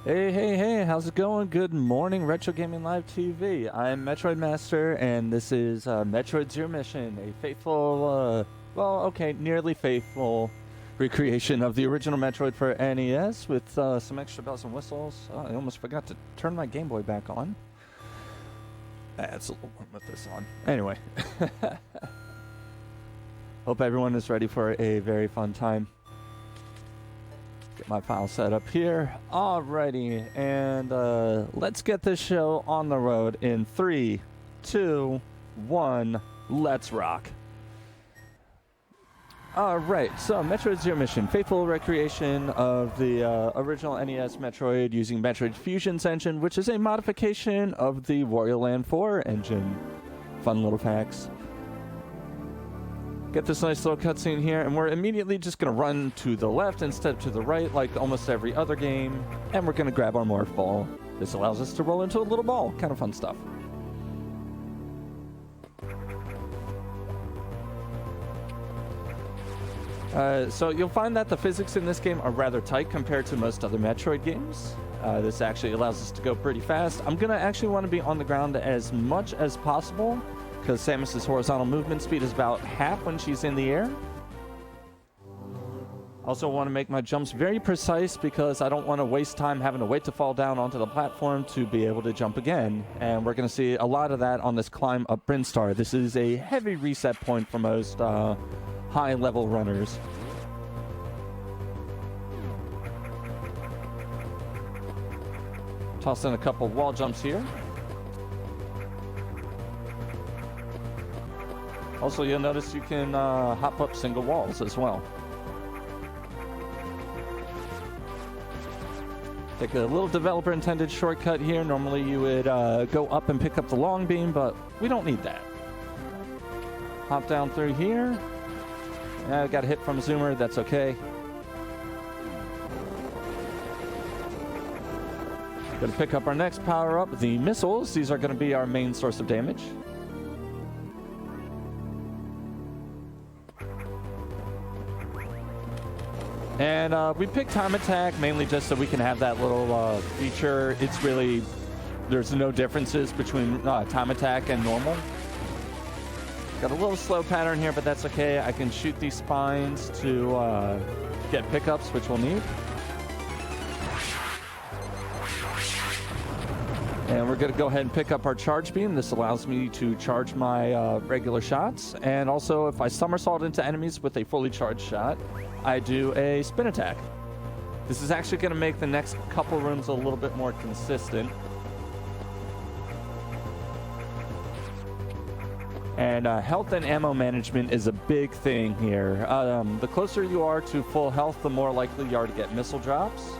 Hey, how's it going? Good morning, Retro Gaming Live TV. I'm Metroidmaster, and this is Metroid Zero Mission, a faithful, nearly faithful recreation of the original Metroid for NES with some extra bells and whistles. I almost forgot to turn my Game Boy back on. It's a little warm with this on. Anyway. Hope everyone is ready for a very fun time. Get my file set up here. Alrighty, and let's get this show on the road in 3, 2, 1, let's rock. Alright, so Metroid Zero Mission, faithful recreation of the original NES Metroid using Metroid Fusion's engine, which is a modification of the Wario Land 4 engine. Fun little facts. Get this nice little cutscene here, and we're immediately just going to run to the left instead of to the right like almost every other game, and we're going to grab our morph ball. This allows us to roll into a little ball. Kind of fun stuff. So you'll find that the physics in this game are rather tight compared to most other Metroid games. This actually allows us to go pretty fast. I'm going to actually want to be on the ground as much as possible, because Samus's horizontal movement speed is about half when she's in the air. Also want to make my jumps very precise because I don't want to waste time having to wait to fall down onto the platform to be able to jump again. And we're going to see a lot of that on this climb up Brinstar. This is a heavy reset point for most high-level runners. Toss in a couple wall jumps here. Also, you'll notice you can hop up single walls as well. Take a little developer-intended shortcut here. Normally you would go up and pick up the long beam, but we don't need that. Hop down through here. I got a hit from a zoomer, that's okay. Gonna pick up our next power-up, the missiles. These are gonna be our main source of damage. And we picked Time Attack mainly just so we can have that little feature. It's really, there's no differences between Time Attack and normal. Got a little slow pattern here, but that's okay. I can shoot these spines to get pickups, which we'll need. And we're going to go ahead and pick up our charge beam. This allows me to charge my regular shots. And also, if I somersault into enemies with a fully charged shot, I do a spin attack. This is actually going to make the next couple rooms a little bit more consistent. And health and ammo management is a big thing here. The closer you are to full health, the more likely you are to get missile drops.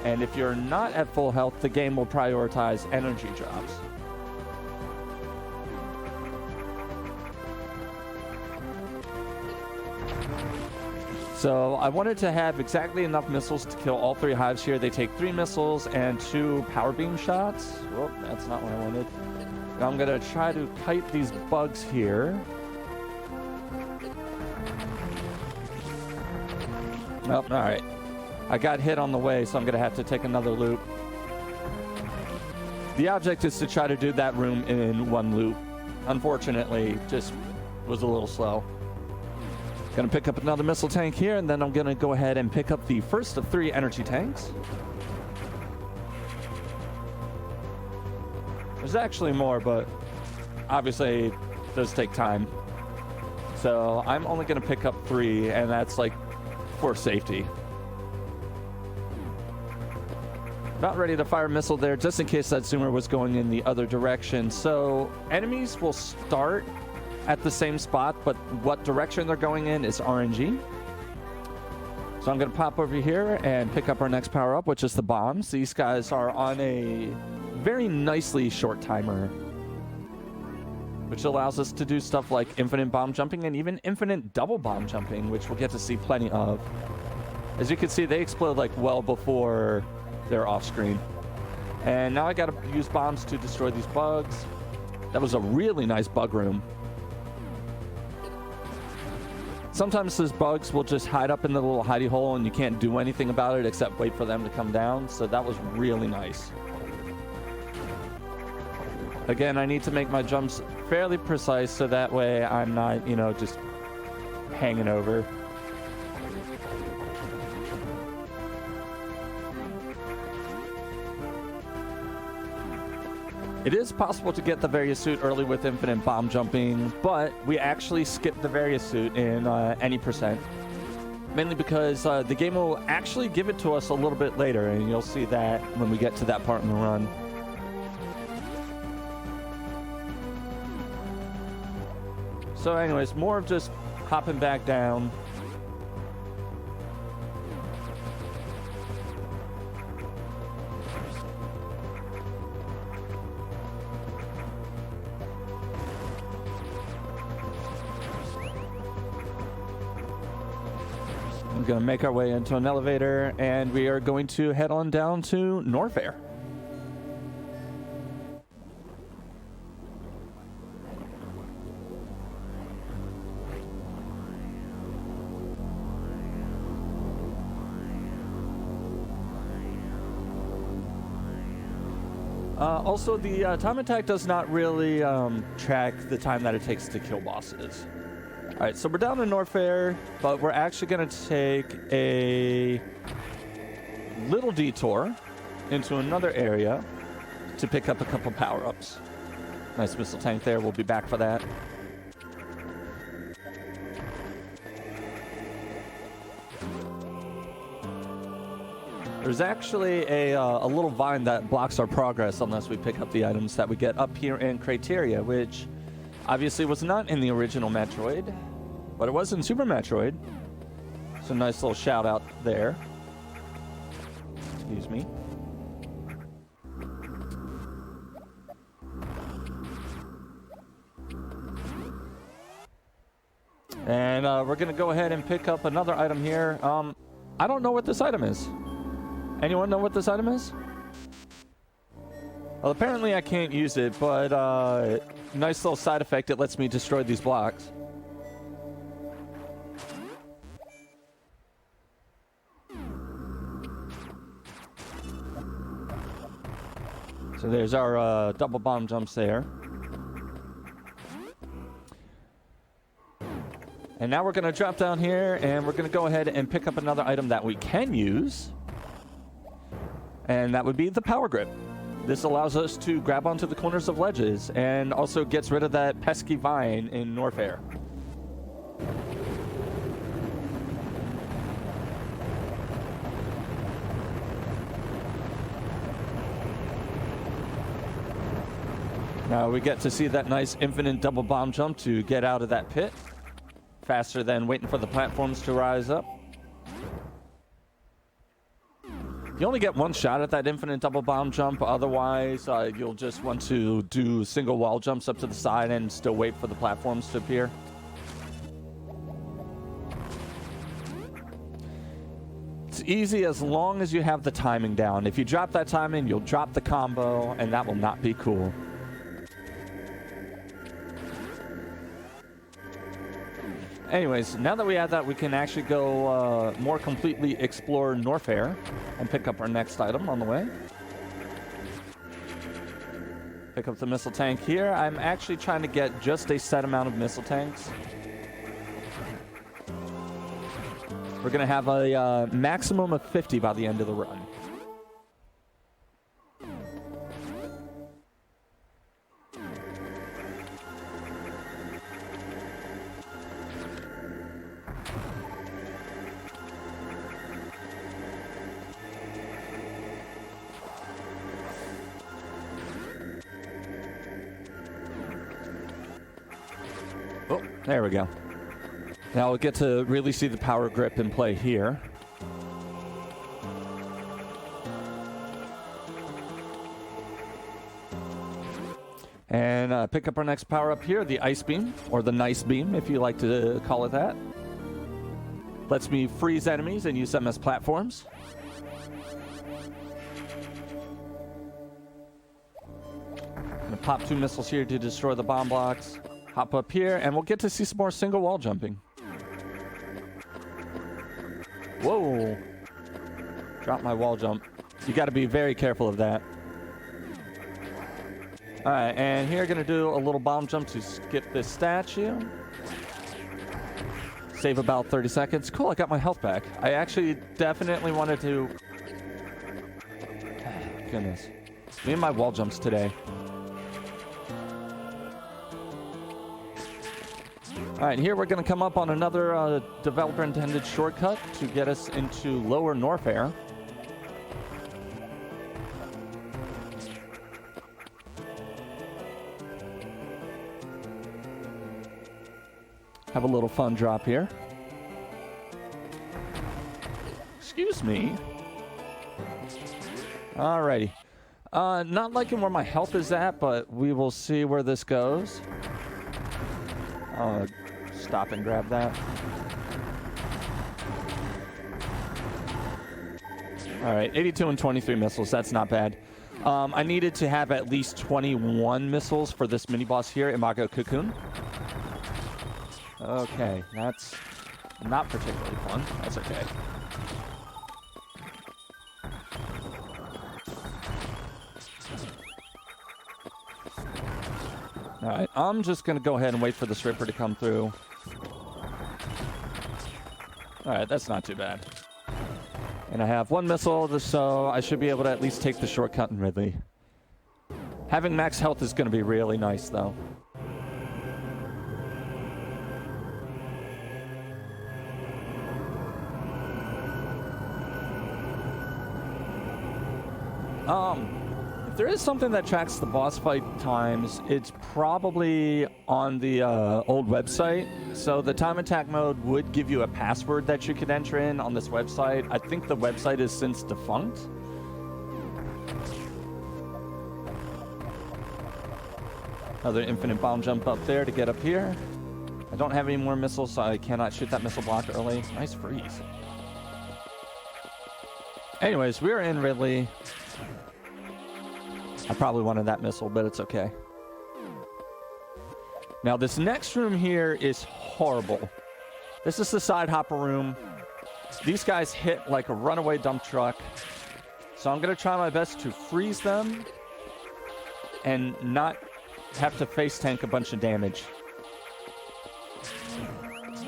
And if you're not at full health, the game will prioritize energy drops. So I wanted to have exactly enough missiles to kill all 3 hives here. They take 3 missiles and 2 power beam shots. Whoop, that's not what I wanted. I'm going to try to kite these bugs here. Oh, all right. I got hit on the way, so I'm going to have to take another loop. The object is to try to do that room in one loop. Unfortunately, just was a little slow. Going to pick up another missile tank here, and then I'm going to go ahead and pick up the first of 3 energy tanks. There's actually more, but obviously it does take time. So I'm only going to pick up 3, and that's like for safety. About ready to fire a missile there, just in case that zoomer was going in the other direction. So enemies will start at the same spot, but what direction they're going in is RNG. So I'm going to pop over here and pick up our next power-up, which is the bombs. These guys are on a very nicely short timer, which allows us to do stuff like infinite bomb jumping and even infinite double bomb jumping, which we'll get to see plenty of. As you can see, they explode like well before they're off screen. And now I got to use bombs to destroy these bugs. That was a really nice bug room. sometimes those bugs will just hide up in the little hidey hole and you can't do anything about it except wait for them to come down. So that was really nice. Again, I need to make my jumps fairly precise so that way I'm not, you know, just hanging over. It is possible to get the various suit early with infinite bomb jumping, but we actually skip the various suit in any percent. Mainly because the game will actually give it to us a little bit later, and you'll see that when we get to that part in the run. So anyways, more of just hopping back down. We're going to make our way into an elevator, and we are going to head on down to Northfair. Also, the time attack does not really track the time that it takes to kill bosses. All right, so we're down in Northfair, but we're actually going to take a little detour into another area to pick up a couple power-ups. Nice missile tank there. We'll be back for that. There's actually a little vine that blocks our progress unless we pick up the items that we get up here in Criteria, which obviously was not in the original Metroid, but it was in Super Metroid. So nice little shout out there. Excuse me. And we're going to go ahead and pick up another item here. I don't know what this item is. Anyone know what this item is? Well, apparently I can't use it, but nice little side effect. It lets me destroy these blocks. So there's our double bomb jumps there. And now we're going to drop down here, and we're going to go ahead and pick up another item that we can use. And that would be the power grip. This allows us to grab onto the corners of ledges and also gets rid of that pesky vine in Northfair. Now we get to see that nice infinite double bomb jump to get out of that pit. Faster than waiting for the platforms to rise up. You only get one shot at that infinite double bomb jump. Otherwise, you'll just want to do single wall jumps up to the side and still wait for the platforms to appear. It's easy as long as you have the timing down. If you drop that timing, you'll drop the combo, and that will not be cool. Anyways, now that we have that, we can actually go more completely explore Northfair and pick up our next item on the way. Pick up the missile tank here. I'm actually trying to get just a set amount of missile tanks. We're going to have a maximum of 50 by the end of the run. Oh, there we go. Now we'll get to really see the power grip in play here. And pick up our next power up here, the ice beam, or the nice beam, if you like to call it that. Lets me freeze enemies and use them as platforms. Gonna pop 2 missiles here to destroy the bomb blocks. Hop up here, and we'll get to see some more single wall jumping. Whoa. Drop my wall jump. You got to be very careful of that. All right, and here going to do a little bomb jump to skip this statue. Save about 30 seconds. Cool, I got my health back. I actually definitely wanted to... Goodness. Me and my wall jumps today. All right, here we're going to come up on another developer-intended shortcut to get us into lower Northfair. Have a little fun drop here. Excuse me. Alrighty. Not liking where my health is at, but we will see where this goes. I'll stop and grab that. Alright, 82 and 23 missiles. That's not bad. I needed to have at least 21 missiles for this mini-boss here, Imago Cocoon. Okay, that's not particularly fun. That's okay. Alright, I'm just going to go ahead and wait for this Ripper to come through. Alright, that's not too bad. And I have one missile, so I should be able to at least take the shortcut in Ridley. Having max health is going to be really nice, though. If there is something that tracks the boss fight times, it's probably on the old website. So the time attack mode would give you a password that you could enter in on this website. I think the website is since defunct. Another infinite bomb jump up there to get up here. I don't have any more missiles, so I cannot shoot that missile block early. Nice freeze. Anyways, we're in Ridley. I probably wanted that missile, but it's okay. Now, this next room here is horrible. This is the side hopper room. These guys hit like a runaway dump truck. So I'm going to try my best to freeze them and not have to face tank a bunch of damage.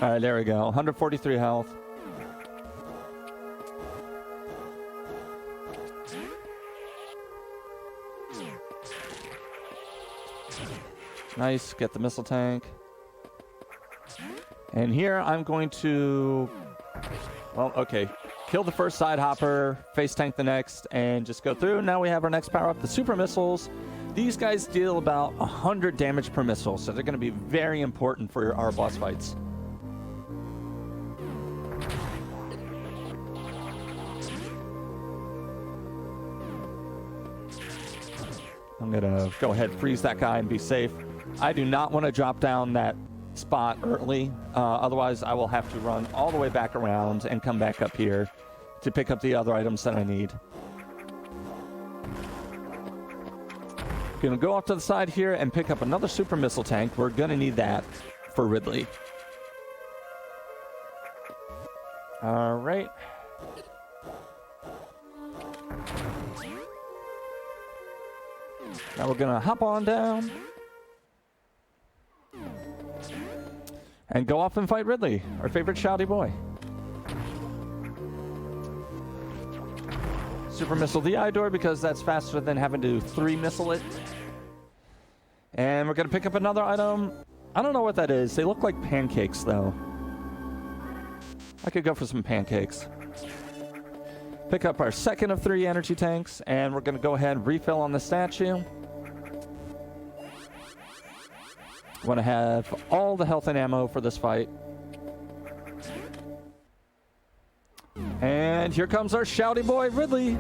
All right, there we go. 143 health. Nice, get the missile tank. And here I'm going to, well, okay, kill the first side hopper, face tank the next, and just go through. Now we have our next power up, the super missiles. These guys deal about 100 damage per missile, so they're going to be very important for our boss fights. I'm going to go ahead and freeze that guy and be safe. I do not want to drop down that spot early. Otherwise, I will have to run all the way back around and come back up here to pick up the other items that I need. Going to go off to the side here and pick up another super missile tank. We're going to need that for Ridley. All right. Now we're going to hop on down and go off and fight Ridley, our favorite shouty boy. Super missile the eye door because that's faster than having to 3-missile it. And we're going to pick up another item. I don't know what that is. They look like pancakes, though. I could go for some pancakes. Pick up our second of 3 energy tanks, and we're going to go ahead and refill on the statue. Want to have all the health and ammo for this fight. And here comes our shouty boy, Ridley.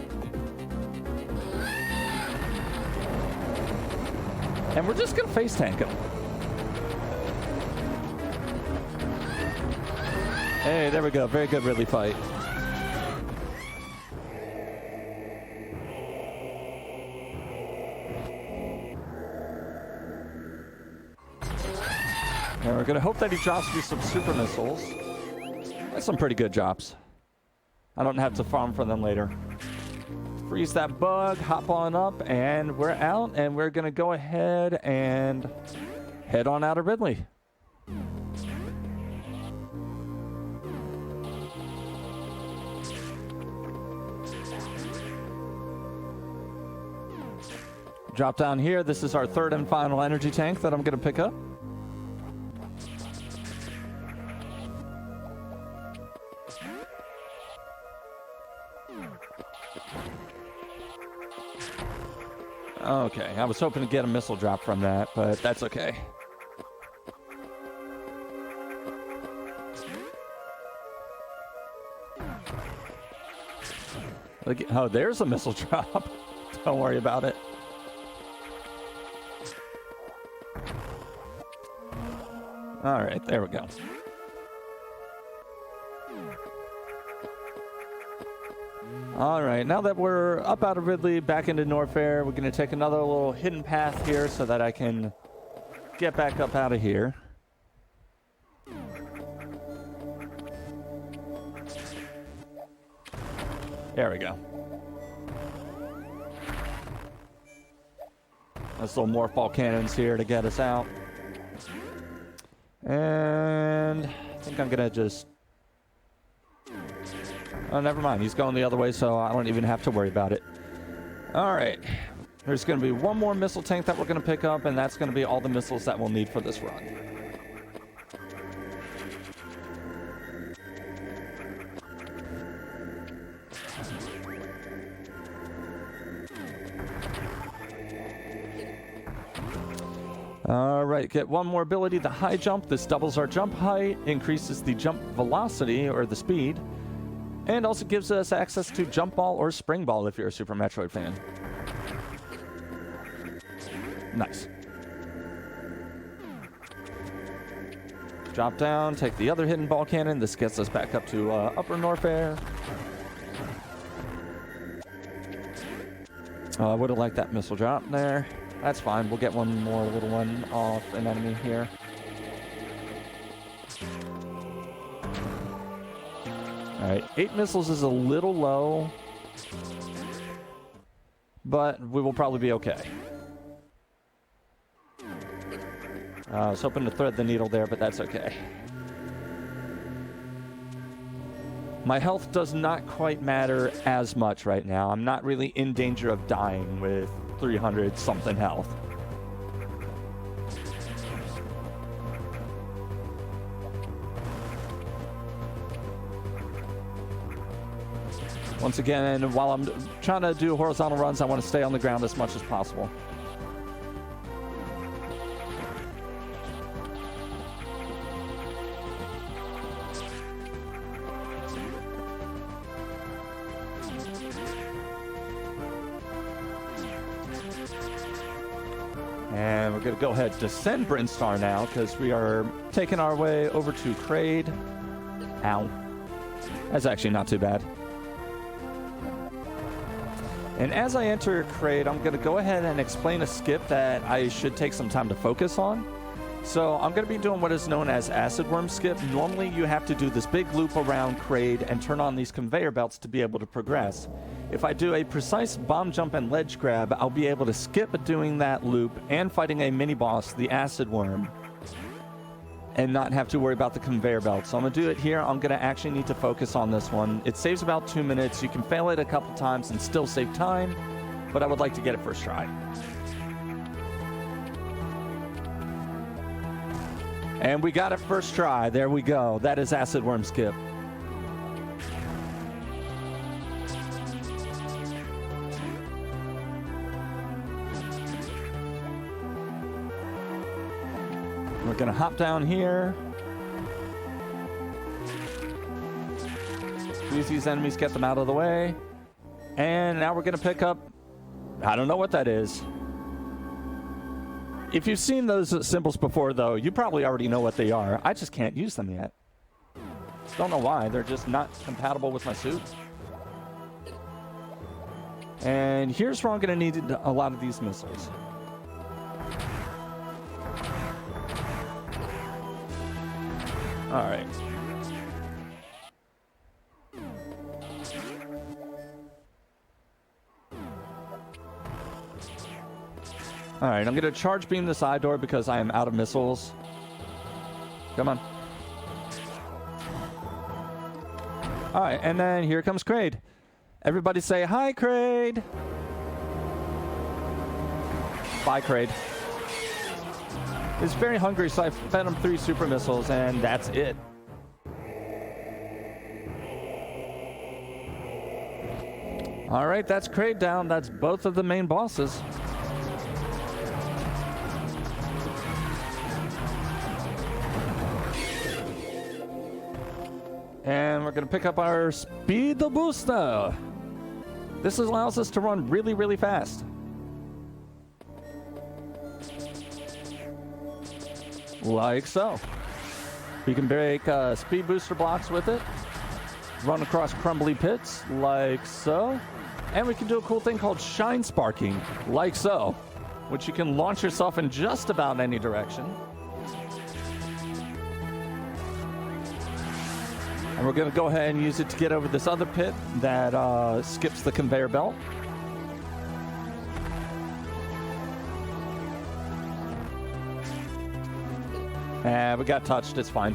And we're just going to face tank him. Hey, there we go. Very good Ridley fight. And we're going to hope that he drops me some super missiles. That's some pretty good drops. I don't have to farm for them later. Freeze that bug, hop on up, and we're out, and we're going to go ahead and head on out of Ridley. Drop down here. This is our third and final energy tank that I'm going to pick up. Okay, I was hoping to get a missile drop from that, but that's okay. Look, oh, there's a missile drop. Don't worry about it. All right, there we go. All right, now that we're up out of Ridley, back into Northfair, we're going to take another little hidden path here so that I can get back up out of here. There we go. Nice little morph ball cannons here to get us out. And I think I'm going to just... Oh, never mind. He's going the other way, so I don't even have to worry about it. All right. There's going to be one more missile tank that we're going to pick up, and that's going to be all the missiles that we'll need for this run. All right, get one more ability, the high jump. This doubles our jump height, increases the jump velocity, or the speed, and also gives us access to jump ball or spring ball if you're a Super Metroid fan. Nice. Drop down, take the other hidden ball cannon. This gets us back up to Upper Northfair. I would have liked that missile drop there. That's fine. We'll get one more little one off an enemy here. All right, 8 missiles is a little low, but we will probably be okay. I was hoping to thread the needle there, but that's okay. My health does not quite matter as much right now. I'm not really in danger of dying with 300-something health. Once again, while I'm trying to do horizontal runs, I want to stay on the ground as much as possible. And we're going to go ahead and descend Brinstar now because we are taking our way over to Kraid. Ow. That's actually not too bad. And as I enter Kraid, I'm going to go ahead and explain a skip that I should take some time to focus on. So I'm going to be doing what is known as Acid Worm Skip. Normally you have to do this big loop around Kraid and turn on these conveyor belts to be able to progress. If I do a precise bomb jump and ledge grab, I'll be able to skip doing that loop and fighting a mini-boss, the Acid Worm, and not have to worry about the conveyor belt. So I'm going to do it here. I'm going to actually need to focus on this one. It saves about 2 minutes. You can fail it a couple times and still save time, but I would like to get it first try. And we got it first try. There we go. That is Acid Worm Skip. We're going to hop down here. Squeeze these enemies, get them out of the way. And now we're going to pick up... I don't know what that is. If you've seen those symbols before, though, you probably already know what they are. I just can't use them yet. Don't know why. They're just not compatible with my suit. And here's where I'm going to need a lot of these missiles. All right. All right, I'm going to charge beam the side door because I am out of missiles. Come on. All right, and then here comes Kraid. Everybody say, hi, Kraid. Bye, Kraid. He's very hungry, so I fed him 3 super missiles, and that's it. All right, that's Kraid down. That's both of the main bosses. And we're going to pick up our speed booster. This allows us to run really, really fast. Like so. You can break speed booster blocks with it. Run across crumbly pits, like so. And we can do a cool thing called shine sparking, like so, which you can launch yourself in just about any direction. And we're going to go ahead and use it to get over this other pit that skips the conveyor belt. And we got touched, it's fine.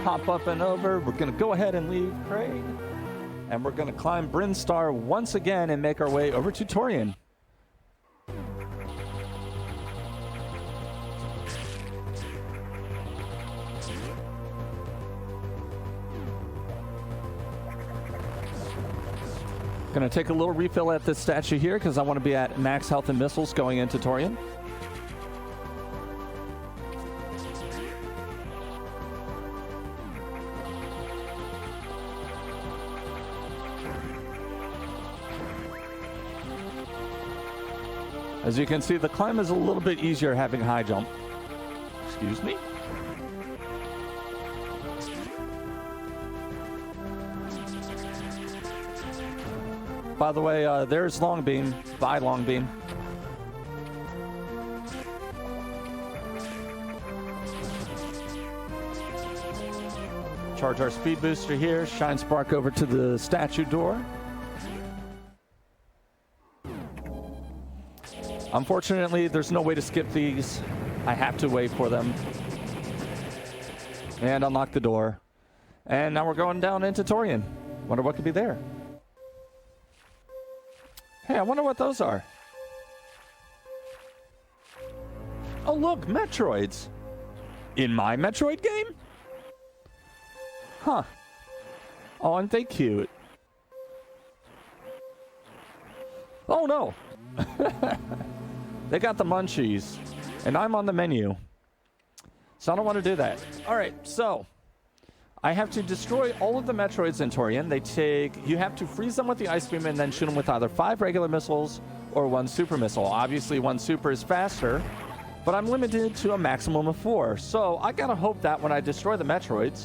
Hop up and over. We're going to go ahead and leave Kraid. And we're going to climb Brinstar once again and make our way over to Torian. Going to take a little refill at this statue here because I want to be at max health and missiles going into Torian. As you can see, the climb is a little bit easier having high jump. Excuse me. By the way, there's Long Beam. Bye, Long Beam. Charge our speed booster here. Shine Spark over to the statue door. Unfortunately, there's no way to skip these. I have to wait for them. And unlock the door. And now we're going down into Torian. Wonder what could be there. Hey, I wonder what those are. Oh, look, Metroids. In my Metroid game? Huh. Oh, aren't they cute? Oh, no. They got the munchies, and I'm on the menu. So I don't want to do that. All right, so I have to destroy all of the Metroids in Torian. You have to freeze them with the ice beam and then shoot them with either 5 regular missiles or 1 super missile. Obviously, 1 super is faster, but I'm limited to a maximum of 4. So I gotta hope that when I destroy the Metroids,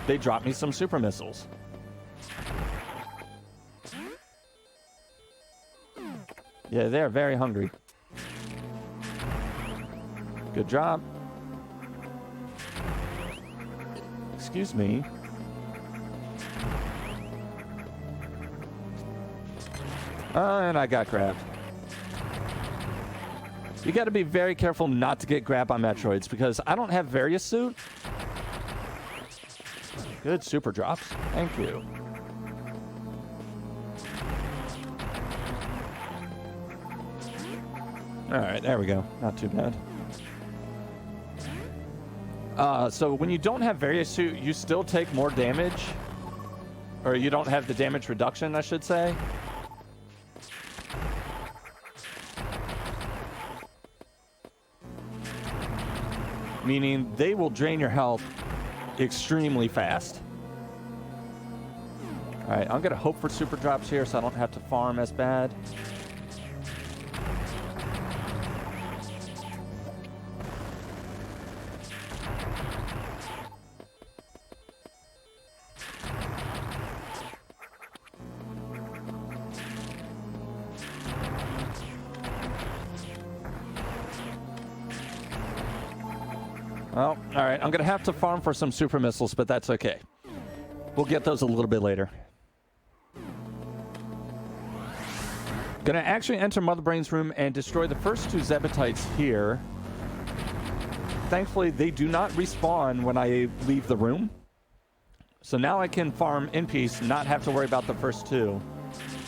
they drop me some super missiles. Yeah, they're very hungry. Good job. Excuse me. And I got grabbed. You got to be very careful not to get grabbed by Metroids because I don't have Various Suit. Good super drops. Thank you. All right, there we go. Not too bad. So when you don't have Various Suit, you still take more damage. Or you don't have the damage reduction, I should say. Meaning they will drain your health extremely fast. All right, I'm going to hope for super drops here so I don't have to farm as bad. Well, all right, I'm going to have to farm for some super missiles, but that's okay. We'll get those a little bit later. Gonna actually enter Mother Brain's room and destroy the first 2 Zebatites here. Thankfully, they do not respawn when I leave the room. So now I can farm in peace, not have to worry about the first 2.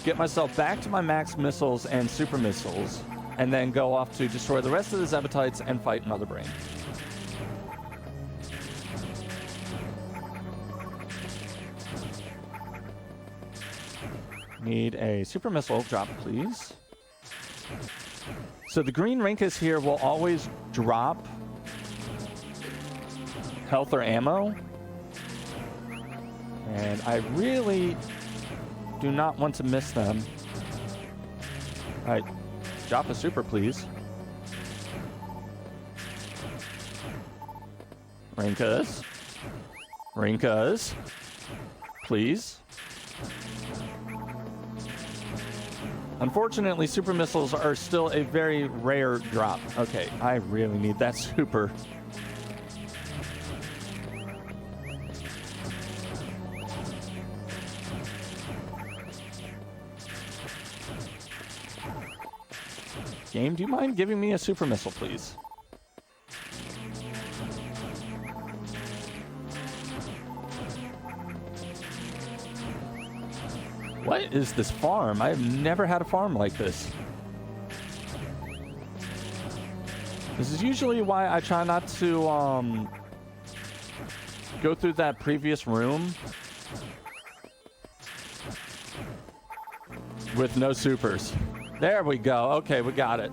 Get myself back to my max missiles and super missiles, and then go off to destroy the rest of the Zebatites and fight Mother Brain. Need a super missile drop, please. So the green Rinkus here will always drop health or ammo. And I really do not want to miss them. Alright, drop a super, please. Rinkus. Rinkus. Please. Unfortunately, super missiles are still a very rare drop. Okay, I really need that super. Game, do you mind giving me a super missile, please? What is this farm? I have never had a farm like this. This is usually why I try not to go through that previous room with no supers. There we go. Okay, we got it.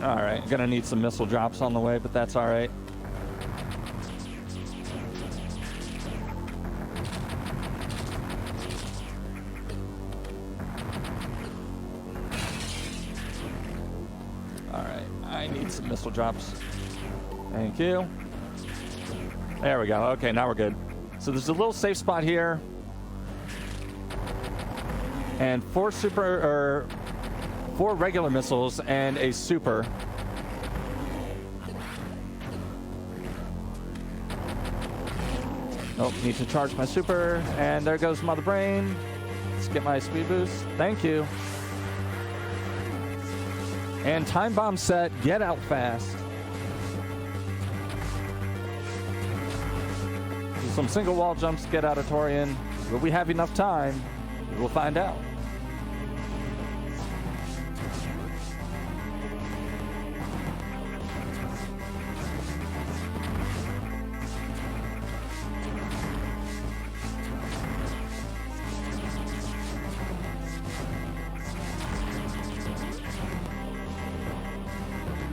All right, gonna need some missile drops on the way, but that's all right. All right, I need some missile drops. Thank you. There we go. Okay, now we're good. So there's a little safe spot here. And 4 regular missiles and a super. Nope, need to charge my super. And there goes Mother Brain. Let's get my speed boost. Thank you. And time bomb set. Get out fast. Some single wall jumps get out of Torian. Will we have enough time? We'll find out.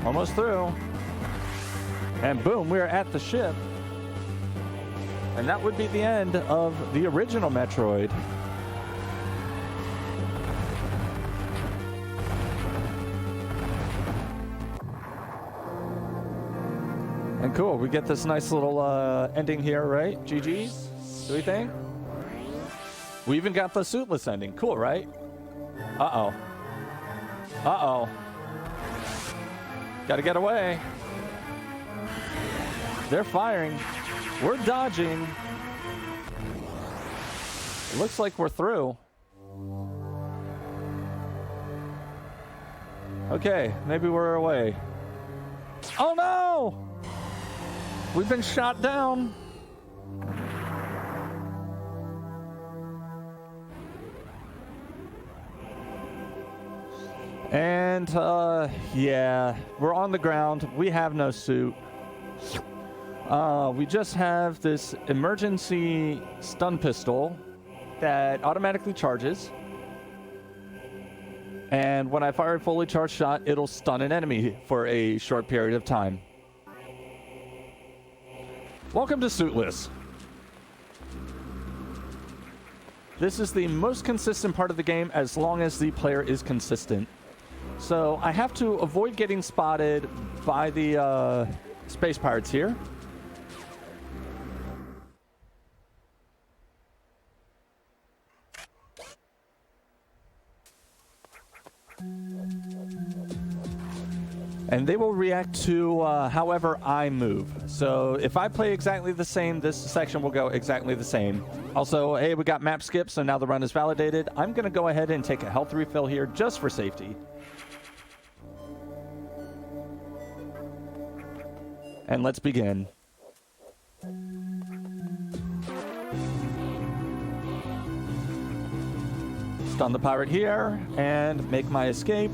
Almost through. And boom, we're at the ship. And that would be the end of the original Metroid. And cool, we get this nice little ending here, right? GG's, do we think? We even got the Suitless ending. Cool, right? Uh-oh. Uh-oh. Gotta get away. They're firing. We're dodging. It looks like we're through. Okay, maybe we're away. Oh no! We've been shot down. And, yeah, we're on the ground. We have no suit. We just have this emergency stun pistol that automatically charges. And when I fire a fully charged shot, it'll stun an enemy for a short period of time. Welcome to Suitless. This is the most consistent part of the game as long as the player is consistent. So I have to avoid getting spotted by the space pirates here. And they will react to however I move. So if I play exactly the same, this section will go exactly the same. Also, hey, we got map skip, so now the run is validated. I'm going to go ahead and take a health refill here just for safety. And let's begin. Stun the pirate here and make my escape.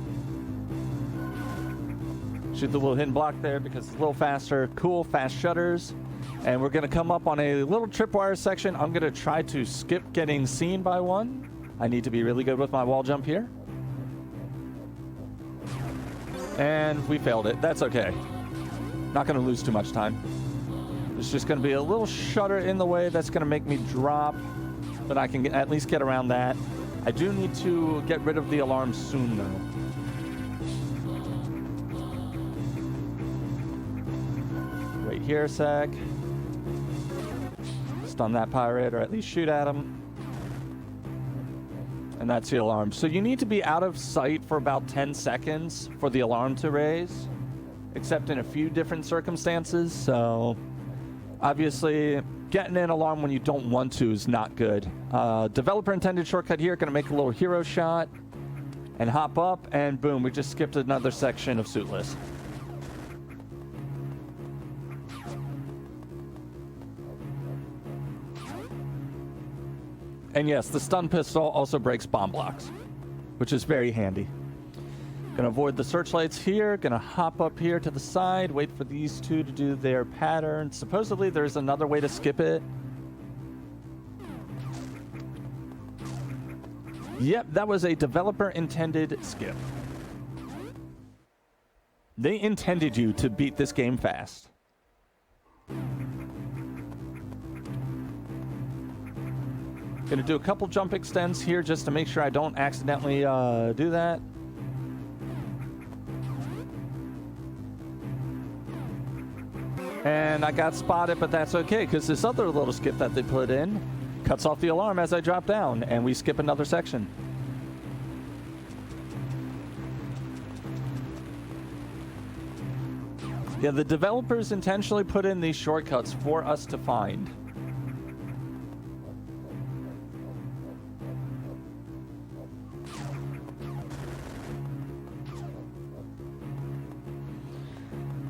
Shoot the little hidden block there because it's a little faster. Cool, fast shutters. And we're going to come up on a little tripwire section. I'm going to try to skip getting seen by one. I need to be really good with my wall jump here. And we failed it. That's okay. Not going to lose too much time. There's just going to be a little shutter in the way that's going to make me drop. But I can at least get around that. I do need to get rid of the alarm soon, though. Wait here a sec. Stun that pirate, or at least shoot at him. And that's the alarm. So you need to be out of sight for about 10 seconds for the alarm to raise, except in a few different circumstances. So obviously, getting an alarm when you don't want to is not good. Developer intended shortcut here. Going to make a little hero shot and hop up, and boom, we just skipped another section of Suitless. And yes, the stun pistol also breaks bomb blocks, which is very handy. Gonna avoid the searchlights here. Gonna hop up here to the side, wait for these two to do their pattern. Supposedly there's another way to skip it. Yep, that was a developer intended skip. They intended you to beat this game fast. Gonna do a couple jump extends here just to make sure I don't accidentally do that. And I got spotted, but that's okay, because this other little skip that they put in cuts off the alarm as I drop down, and we skip another section. Yeah, the developers intentionally put in these shortcuts for us to find.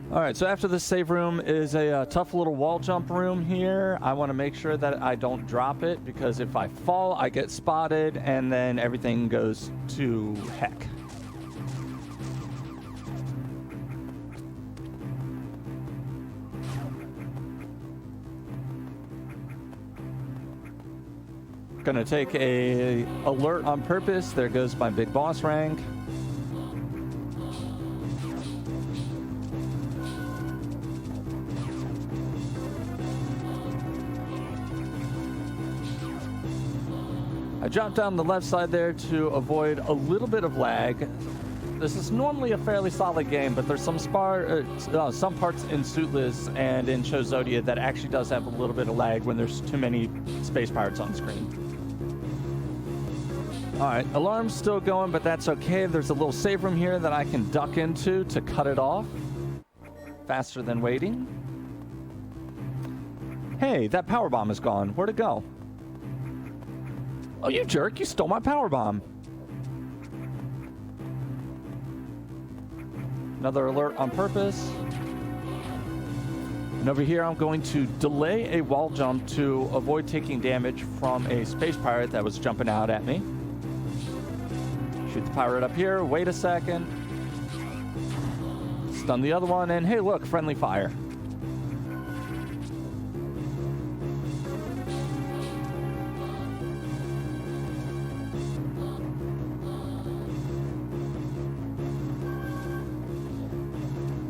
All right, so after the save room is a tough little wall jump room here. I want to make sure that I don't drop it, because if I fall, I get spotted, and then everything goes to heck. Gonna take a alert on purpose. There goes my big boss rank. I dropped down the left side there to avoid a little bit of lag. This is normally a fairly solid game, but there's some parts in Suitless and in Chozodia that actually does have a little bit of lag when there's too many space pirates on screen. All right, alarm's still going, but that's okay. There's a little save room here that I can duck into to cut it off faster than waiting. Hey, that power bomb is gone. Where'd it go? Oh, you jerk, you stole my power bomb. Another alert on purpose. And over here, I'm going to delay a wall jump to avoid taking damage from a space pirate that was jumping out at me. Shoot the pirate up here, wait a second. Stun the other one, and hey, look, friendly fire.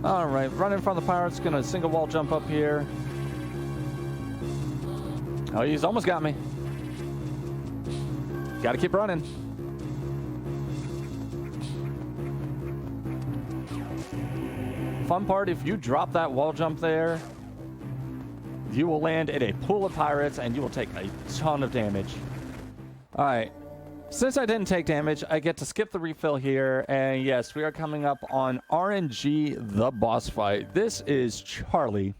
All right, running from the pirates, gonna single wall jump up here. Oh, he's almost got me. Gotta keep running. Fun part, if you drop that wall jump there, you will land in a pool of pirates and you will take a ton of damage. All right, Since I didn't take damage, I get to skip the refill here. And yes, we are coming up on RNG, the boss fight. This is Charlie.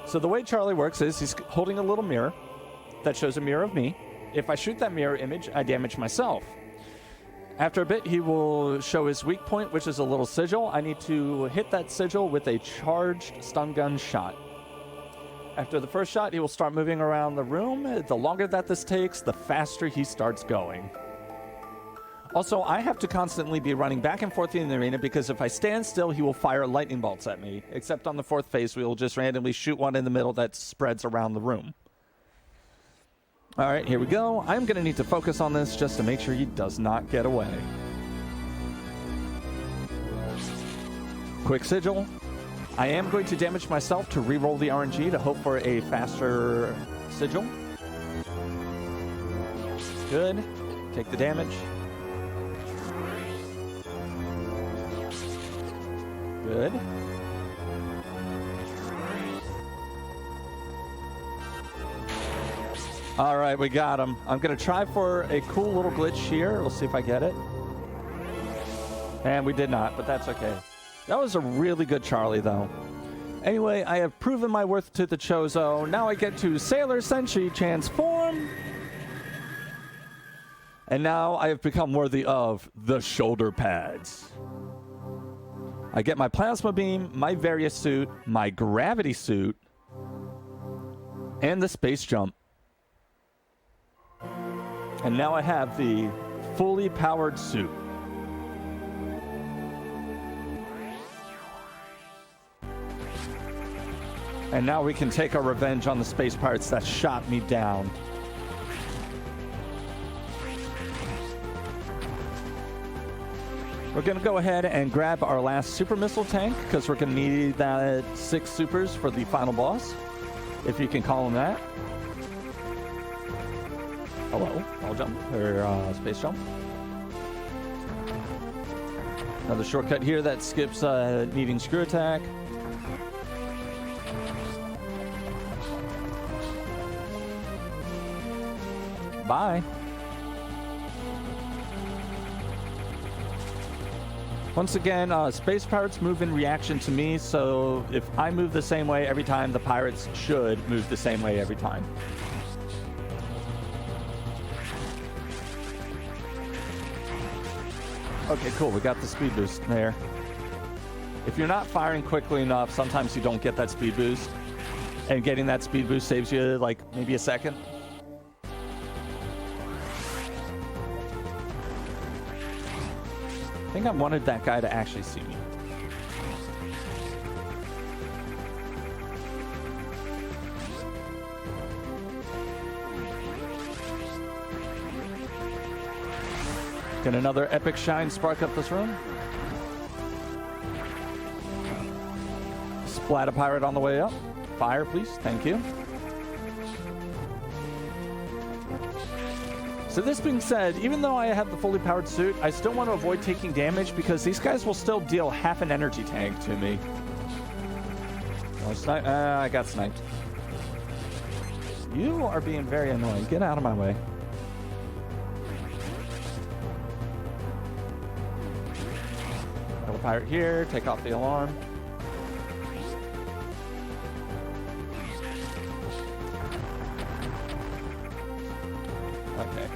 So the way Charlie works is he's holding a little mirror that shows a mirror of me. If I shoot that mirror image, I damage myself. After a bit, he will show his weak point, which is a little sigil. I need to hit that sigil with a charged stun gun shot. After the first shot, he will start moving around the room. The longer that this takes, the faster he starts going. Also, I have to constantly be running back and forth in the arena because if I stand still, he will fire lightning bolts at me. Except on the fourth phase, we will just randomly shoot one in the middle that spreads around the room. All right, here we go. I'm going to need to focus on this just to make sure he does not get away. Quick sigil. I am going to damage myself to re-roll the RNG to hope for a faster sigil. Good. Take the damage. Good. All right, we got him. I'm going to try for a cool little glitch here. We'll see if I get it. And we did not, but that's okay. That was a really good Charlie, though. Anyway, I have proven my worth to the Chozo. Now I get to Sailor Senshi transform. And now I have become worthy of the shoulder pads. I get my plasma beam, my Various suit, my gravity suit, and the space jump. And now I have the fully powered suit. And now we can take our revenge on the space pirates that shot me down. We're going to go ahead and grab our last super missile tank because we're going to need that 6 supers for the final boss, if you can call them that. Hello, wall jump, or space jump. Another shortcut here that skips needing screw attack. Bye. Once again, space pirates move in reaction to me, so if I move the same way every time, the pirates should move the same way every time. Okay, cool. We got the speed boost there. If you're not firing quickly enough, sometimes you don't get that speed boost. And getting that speed boost saves you, like, maybe a second. I think I wanted that guy to actually see me. Get another epic shine spark up this room. Splat a pirate on the way up. Fire, please. Thank you. So this being said, even though I have the fully powered suit, I still want to avoid taking damage because these guys will still deal half an energy tank to me. I got sniped. You are being very annoying. Get out of my way. Got a pirate here. Take off the alarm. Okay.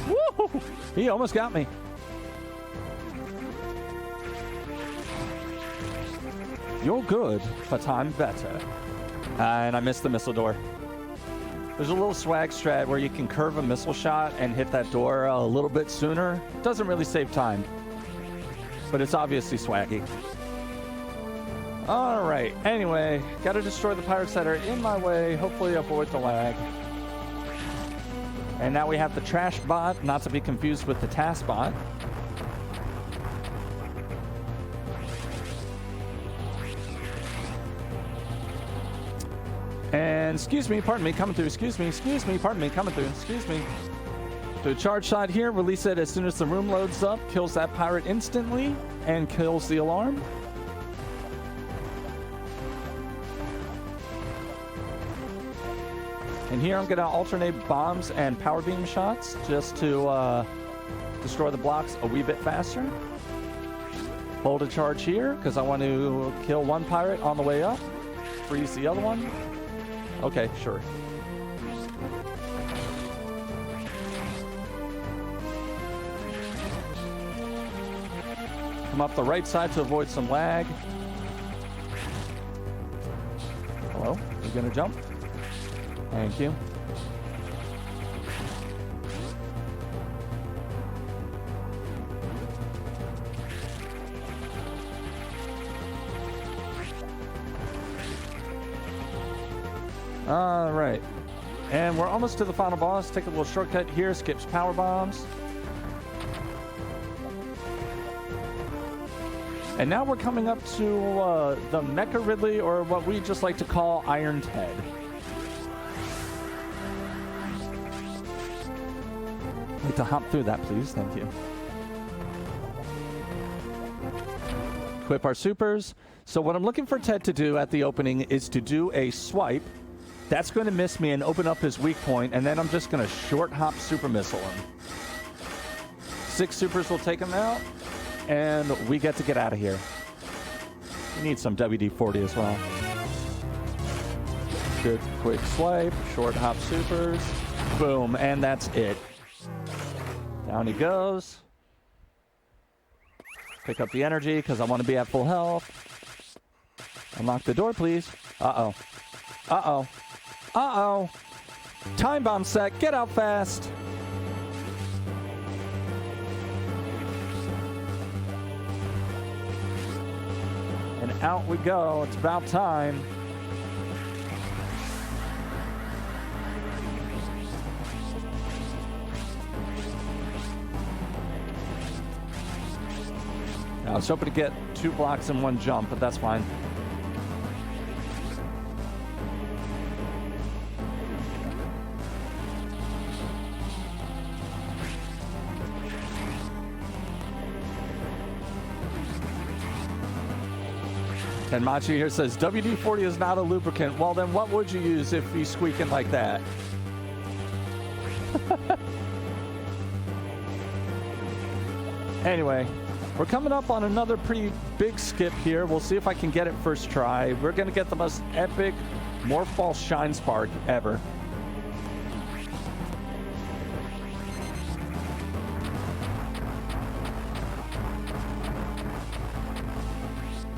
Woo! He almost got me. You're good, but I'm better. And I missed the missile door. There's a little swag strat where you can curve a missile shot and hit that door a little bit sooner. Doesn't really save time, but it's obviously swaggy. All right. Anyway, got to destroy the pirates that are in my way. Hopefully avoid the lag. And now we have the trash bot, not to be confused with the task bot. And excuse me, pardon me, coming through. Excuse me, pardon me, coming through. Excuse me. Do a charge shot here, release it as soon as the room loads up, kills that pirate instantly, and kills the alarm. And here I'm going to alternate bombs and power beam shots just to destroy the blocks a wee bit faster. Hold a charge here because I want to kill one pirate on the way up. Freeze the other one. Okay, sure. Come up the right side to avoid some lag. Hello? You gonna jump? Thank you. All right. And we're almost to the final boss. Take a little shortcut here. Skips power bombs. And now we're coming up to the Mecha Ridley, or what we just like to call Iron Ted. I'd like to hop through that, please. Thank you. Equip our supers. So what I'm looking for Ted to do at the opening is to do a swipe. That's going to miss me and open up his weak point, and then I'm just going to short hop super missile him. 6 supers will take him out, and we get to get out of here. We need some WD-40 as well. Good quick swipe, short hop supers, boom, and that's it. Down he goes. Pick up the energy because I want to be at full health. Unlock the door, please. Uh-oh. Uh-oh. Uh-oh. Time bomb set. Get out fast. And out we go. It's about time. I was hoping to get 2 blocks in one jump, but that's fine. And Machi here says, WD-40 is not a lubricant. Well, then what would you use if he's squeaking like that? Anyway, we're coming up on another pretty big skip here. We'll see if I can get it first try. We're going to get the most epic Morphball Shine Spark ever.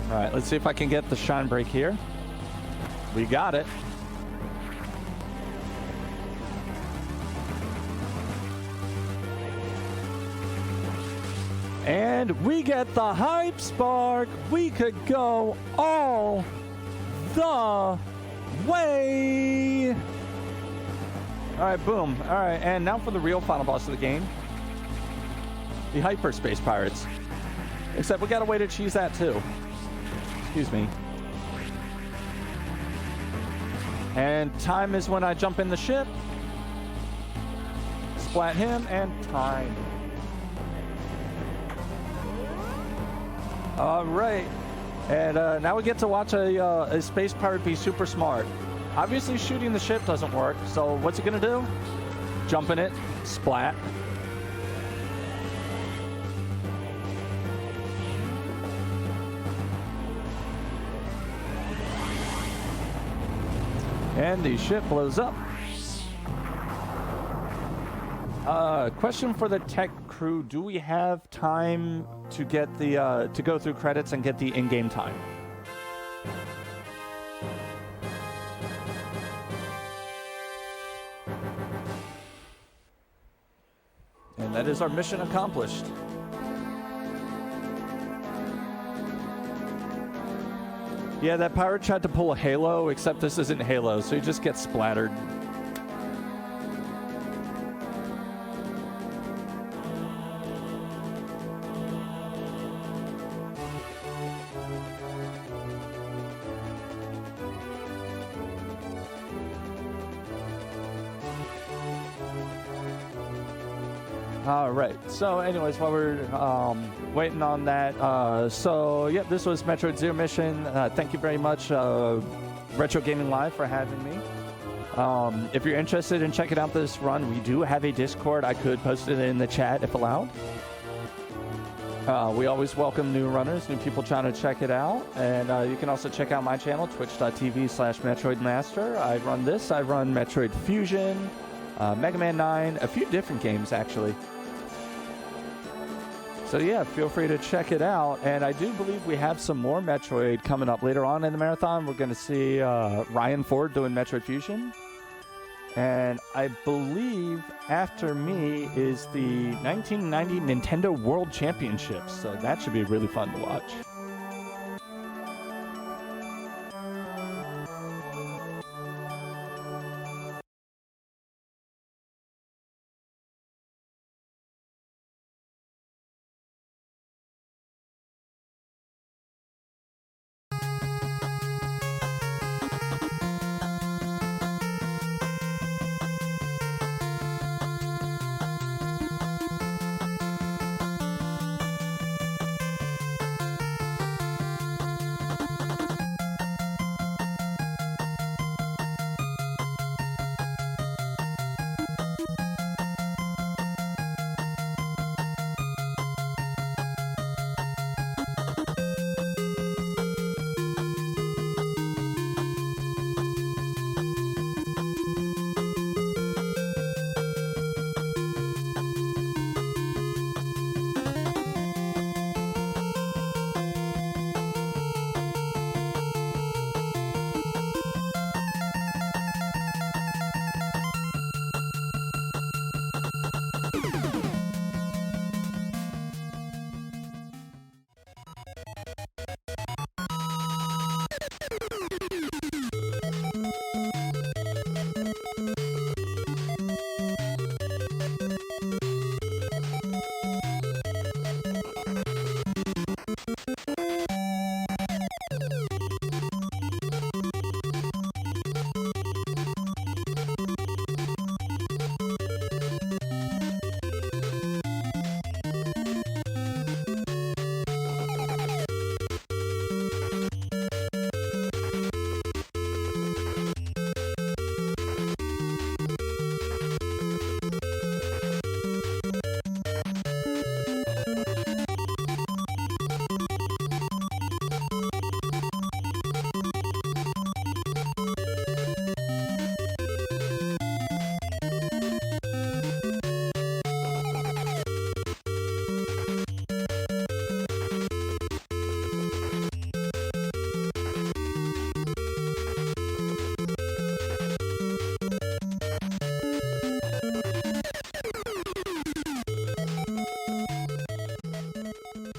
All right, let's see if I can get the shine break here. We got it. And we get the hype spark. We could go all the way. All right, boom. All right, and now for the real final boss of the game. The Hyperspace Pirates. Except we got a way to cheese that too. Excuse me. And time is when I jump in the ship. Splat him, and time. All right. And now we get to watch a space pirate be super smart. Obviously, shooting the ship doesn't work. So what's he going to do? Jump in it. Splat. And the ship blows up. Question for the tech crew: do we have time to get the to go through credits and get the in-game time? And that is our mission accomplished. Yeah, that pirate tried to pull a Halo, except this isn't Halo, so he just gets splattered. All right. So, anyways, while we're waiting on that, so yep, this was Metroid Zero Mission. Thank you very much, Retro Gaming Live, for having me. If you're interested in checking out this run, we do have a Discord. I could post it in the chat if allowed. We always welcome new runners, new people trying to check it out. And you can also check out my channel, twitch.tv/metroidmaster. I run this. I run Metroid Fusion, Mega Man 9, a few different games, actually. So yeah, feel free to check it out. And I do believe we have some more Metroid coming up later on in the marathon. We're going to see Ryan Ford doing Metroid Fusion. And I believe after me is the 1990 Nintendo World Championships. So that should be really fun to watch.